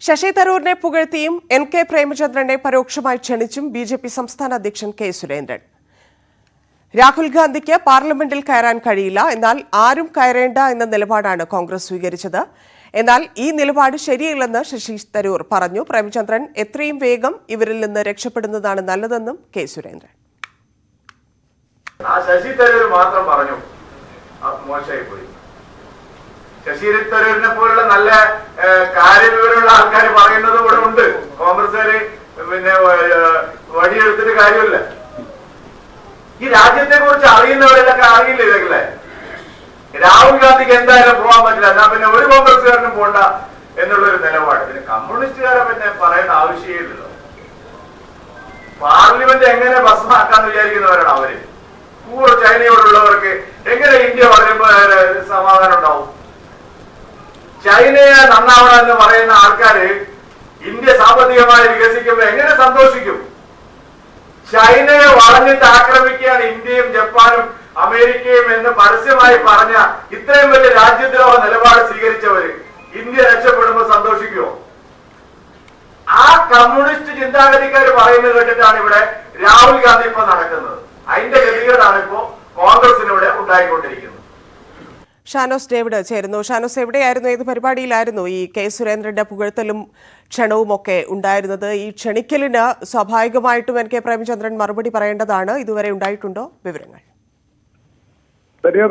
ശശി തരൂരിനെ പുകഴ്ത്തിയും എൻ.കെ. പ്രേമചന്ദ്രനെ പരോക്ഷമായി ക്ഷണിച്ചും ബി.ജെ.പി. സംസ്ഥാന അധ്യക്ഷൻ കെ. സുരേന്ദ്രൻ. രാഹുൽ ഗാന്ധിക്ക് പാർലമെന്റിൽ കയറാൻ കഴിയില്ല, എന്നാൽ ആരും കയറേണ്ട എന്ന നിലപാടാണ് കോൺഗ്രസ് സ്വീകരിച്ചത്. എന്നാൽ ഈ നിലപാട് ശരിയല്ലെന്ന് ശശി തരൂർ പറഞ്ഞു. പ്രേമചന്ദ്രൻ എത്രയും വേഗം ഇവരിൽ നിന്ന് രക്ഷപ്പെടുന്നതാണ് നല്ലതെന്നും കെ. സുരേന്ദ്രൻ. ശശി തരൂർ മാത്രം പറഞ്ഞു മോശമായി പോയി. ശശി തരൂരിനെ പോലുള്ള നല്ല കാര്യവിവരമുള്ള ആൾക്കാർ പറയുന്നത് ഇവിടെ ഉണ്ട്. കോൺഗ്രസ്സുകാര് പിന്നെ വടിയെടുത്തിട്ട് കാര്യമില്ല. ഈ രാജ്യത്തെ കുറിച്ച് അറിയുന്നവരിലൊക്കെ അറിയില്ല ഇതൊക്കെ. രാഹുൽ ഗാന്ധിക്ക് എന്തായാലും പോകാൻ പറ്റില്ല, എന്നാ പിന്നെ ഒരു കോൺഗ്രസ്സുകാരനും പോണ്ട എന്നുള്ളൊരു നിലപാട്. പിന്നെ കമ്മ്യൂണിസ്റ്റുകാരെ പിന്നെ പറയേണ്ട ആവശ്യമില്ലല്ലോ. പാർലമെന്റ് എങ്ങനെ ഭസ്മാക്കാന്ന് വിചാരിക്കുന്നവരാണ് അവര്. കൂടെ ചൈനയോടുള്ളവർക്ക് എങ്ങനെ ഇന്ത്യ വളരുമ്പോ സമാധാനം ഉണ്ടാവും? ചൈനയെ നന്നാവണം എന്ന് പറയുന്ന ആൾക്കാര് ഇന്ത്യ സാമ്പത്തികമായി വികസിക്കുമ്പോ എങ്ങനെ സന്തോഷിക്കും? ചൈനയെ വളഞ്ഞിട്ട് ആക്രമിക്കുകയാണ് ഇന്ത്യയും ജപ്പാനും അമേരിക്കയും എന്ന് പരസ്യമായി പറഞ്ഞ ഇത്രയും വലിയ രാജ്യദ്രോഹ നിലപാട് സ്വീകരിച്ചവര് ഇന്ത്യ രക്ഷപ്പെടുമ്പോൾ സന്തോഷിക്കുമോ? ആ കമ്മ്യൂണിസ്റ്റ് ചിന്താഗതിക്കാർ പറയുന്നത് കേട്ടിട്ടാണ് ഇവിടെ രാഹുൽ ഗാന്ധി ഇപ്പൊ നടക്കുന്നത്. അതിന്റെ ഗതികേടാണ് ഇപ്പോ കോൺഗ്രസിനിവിടെ ഉണ്ടായിക്കൊണ്ടിരിക്കുന്നത്. ഷാനോസ് ഡേവിഡ് ചേരുന്നു. ഷാനോസ്, എവിടെയായിരുന്നു, ഏത് പരിപാടിയിലായിരുന്നു ഈ കെ. സുരേന്ദ്രന്റെ പുകഴ്ത്തലും ക്ഷണവും ഒക്കെ ഉണ്ടായിരുന്നത്? ഈ ക്ഷണിക്കലിന് സ്വാഭാവികമായിട്ടും എൻ.കെ. പ്രേമചന്ദ്രൻ മറുപടി പറയേണ്ടതാണ്. ഇതുവരെ ഉണ്ടായിട്ടുണ്ടോ? വിവരങ്ങൾ.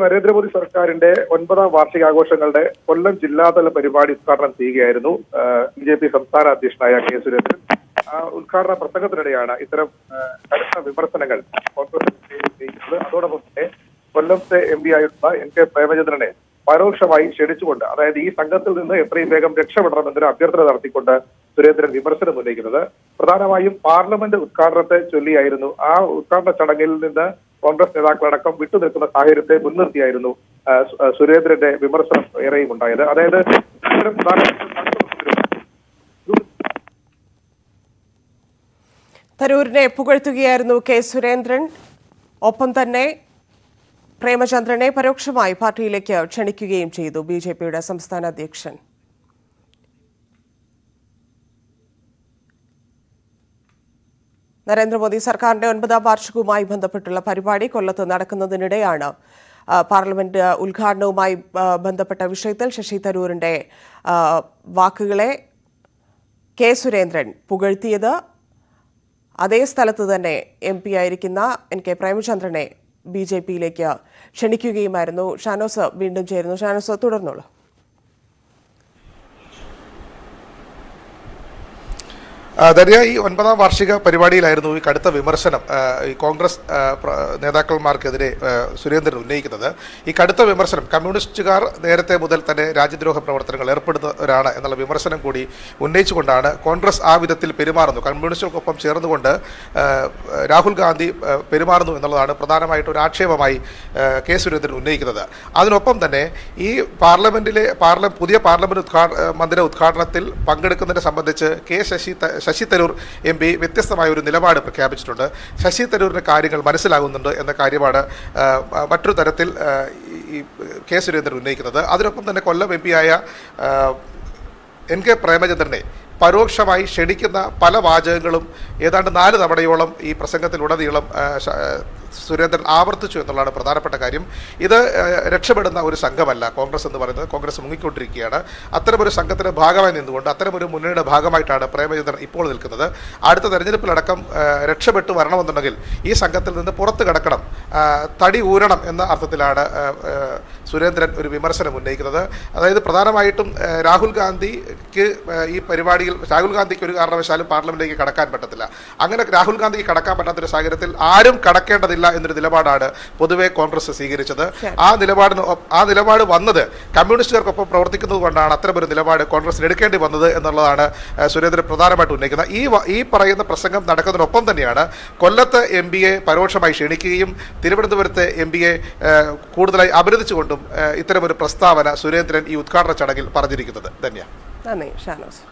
നരേന്ദ്രമോദി സർക്കാരിന്റെ 9ാം വാർഷികാഘോഷങ്ങളുടെ കൊല്ലം ജില്ലാതല പരിപാടി ഉദ്ഘാടനം ചെയ്യുകയായിരുന്നു ബി.ജെ.പി. സംസ്ഥാന അധ്യക്ഷനായ കെ. സുരേന്ദ്രൻ. ഉദ്ഘാടന പ്രസംഗത്തിനിടെയാണ് ഇത്തരം കടുത്ത വിമർശനങ്ങൾ കോൺഗ്രസ് ഉന്നയിക്കുന്നത്. അതോടൊപ്പം തന്നെ കൊല്ലത്തെ എം.പി. ആയിട്ടുള്ള എൻ.കെ. പ്രേമചന്ദ്രനെ പരോക്ഷമായി ക്ഷണിച്ചുകൊണ്ട്, അതായത് ഈ സംഘത്തിൽ നിന്ന് എത്രയും വേഗം രക്ഷപ്പെടണമെന്നൊരു അഭ്യർത്ഥന നടത്തിക്കൊണ്ട് സുരേന്ദ്രൻ വിമർശനം ഉന്നയിക്കുന്നത് പ്രധാനമായും പാർലമെന്റ് ഉദ്ഘാടനത്തെ ചൊല്ലിയായിരുന്നു. ആ ഉദ്ഘാടന ചടങ്ങിൽ നിന്ന് കോൺഗ്രസ് നേതാക്കളടക്കം വിട്ടുനിൽക്കുന്ന സാഹചര്യത്തെ മുൻനിർത്തിയായിരുന്നു സുരേന്ദ്രന്റെ വിമർശനം ഏറെയും ഉണ്ടായത്. അതായത് തരൂരിനെ പുകഴ്ത്തുകയായിരുന്നു കെ. സുരേന്ദ്രൻ. ഒപ്പം തന്നെ പ്രേമചന്ദ്രനെ പരോക്ഷമായി പാർട്ടിയിലേക്ക് ക്ഷണിക്കുകയും ചെയ്തു ബി.ജെ.പിയുടെ സംസ്ഥാന അധ്യക്ഷൻ. നരേന്ദ്രമോദി സർക്കാരിന്റെ 9ാം വാർഷികവുമായി ബന്ധപ്പെട്ടുള്ള പരിപാടി കൊല്ലത്ത് നടക്കുന്നതിനിടെയാണ് പാർലമെന്റ് ഉദ്ഘാടനവുമായി ബന്ധപ്പെട്ട വിഷയത്തിൽ ശശി തരൂരിന്റെ വാക്കുകളെ കെ. സുരേന്ദ്രൻ പുകഴ്ത്തിയത്. അതേ സ്ഥലത്ത് തന്നെ എം.പി. ആയിരിക്കുന്ന എൻ.കെ. പ്രേമചന്ദ്രനെ ബി.ജെ.പിയിലേക്ക് ക്ഷണിക്കുകയുമായിരുന്നു. ഷാനോസ് വീണ്ടും ചേരുന്നു. ഷാനോസ്, തുടർന്നോളൂ. ധന്യ, ഈ 9ാം വാർഷിക പരിപാടിയിലായിരുന്നു ഈ കടുത്ത വിമർശനം ഈ കോൺഗ്രസ് നേതാക്കന്മാർക്കെതിരെ സുരേന്ദ്രൻ ഉന്നയിക്കുന്നത്. ഈ കടുത്ത വിമർശനം കമ്മ്യൂണിസ്റ്റുകാർ നേരത്തെ മുതൽ തന്നെ രാജ്യദ്രോഹ പ്രവർത്തനങ്ങൾ ഏർപ്പെടുന്നവരാണ് എന്നുള്ള വിമർശനം കൂടി ഉന്നയിച്ചുകൊണ്ടാണ് കോൺഗ്രസ് ആ വിധത്തിൽ പെരുമാറുന്നു, കമ്മ്യൂണിസ്റ്റുകൾക്കൊപ്പം ചേർന്നുകൊണ്ട് രാഹുൽ ഗാന്ധി പെരുമാറുന്നു എന്നുള്ളതാണ് പ്രധാനമായിട്ട് ഒരു ആക്ഷേപമായി കെ. സുരേന്ദ്രൻ ഉന്നയിക്കുന്നത്. അതിനൊപ്പം തന്നെ ഈ പുതിയ പാർലമെന്റ് മന്ദിര ഉദ്ഘാടനത്തിൽ പങ്കെടുക്കുന്നതിനെ സംബന്ധിച്ച് ശശി തരൂർ എം.പി. വ്യത്യസ്തമായ ഒരു നിലപാട് പ്രഖ്യാപിച്ചിട്ടുണ്ട്. ശശി തരൂരിന് കാര്യങ്ങൾ മനസ്സിലാകുന്നുണ്ട് എന്ന കാര്യമാണ് മറ്റൊരു തരത്തിൽ ഈ കെ. സുരേന്ദ്രൻ ഉന്നയിക്കുന്നത്. അതിനൊപ്പം തന്നെ കൊല്ലം എം.പി. ആയ എൻ.കെ. പ്രേമചന്ദ്രനെ പരോക്ഷമായി ക്ഷണിക്കുന്ന പല വാചകങ്ങളും ഏതാണ്ട് 4 തവണയോളം ഈ പ്രസംഗത്തിലുടനീളം സുരേന്ദ്രൻ ആവർത്തിച്ചു എന്നുള്ളതാണ് പ്രധാനപ്പെട്ട കാര്യം. ഇത് രക്ഷപ്പെടുന്ന ഒരു സംഘമല്ല കോൺഗ്രസ് എന്ന് പറയുന്നത്. കോൺഗ്രസ് മുങ്ങിക്കൊണ്ടിരിക്കുകയാണ്. അത്തരമൊരു സംഘത്തിന്റെ ഭാഗമായി നിന്നുകൊണ്ട് അത്തരമൊരു മുന്നണിയുടെ ഭാഗമായിട്ടാണ് പ്രേമചന്ദ്രൻ ഇപ്പോൾ നിൽക്കുന്നത്. അടുത്ത തെരഞ്ഞെടുപ്പിലടക്കം രക്ഷപ്പെട്ടു വരണമെന്നുണ്ടെങ്കിൽ ഈ സംഘത്തിൽ നിന്ന് പുറത്തു കടക്കണം, തടി ഊരണം എന്ന അർത്ഥത്തിലാണ് സുരേന്ദ്രൻ ഒരു വിമർശനം ഉന്നയിക്കുന്നത്. അതായത് പ്രധാനമായിട്ടും രാഹുൽ ഗാന്ധിക്ക് ഈ പരിപാടിയിൽ ഒരു കാരണവശാലും പാർലമെന്റിലേക്ക് കടക്കാൻ പറ്റത്തില്ല. അങ്ങനെ രാഹുൽ ഗാന്ധിക്ക് കടക്കാൻ പറ്റാത്തൊരു സാഹചര്യത്തിൽ ആരും കടക്കേണ്ടതില്ല എന്നൊരു നിലപാടാണ് പൊതുവെ കോൺഗ്രസ് സ്വീകരിച്ചത്. ആ നിലപാട് വന്നത് കമ്മ്യൂണിസ്റ്റുകാർക്കൊപ്പം പ്രവർത്തിക്കുന്നത് കൊണ്ടാണ് അത്തരമൊരു നിലപാട് കോൺഗ്രസിന് എടുക്കേണ്ടി വന്നത് എന്നുള്ളതാണ് സുരേന്ദ്രൻ പ്രധാനമായിട്ട് ഉന്നയിക്കുന്നത്. ഈ പറയുന്ന പ്രസംഗം നടക്കുന്നതിനൊപ്പം തന്നെയാണ് കൊല്ലത്ത് എം.പിയെ പരോക്ഷമായി ക്ഷണിക്കുകയും തിരുവനന്തപുരത്തെ എം.പിയെ കൂടുതലായി അഭിനന്ദിച്ചുകൊണ്ടും ഇത്തരമൊരു പ്രസ്താവന സുരേന്ദ്രൻ ഈ ഉദ്ഘാടന ചടങ്ങിൽ പറഞ്ഞിരിക്കുന്നത്. ധന്യ. നന്ദി ഷാനോസ്.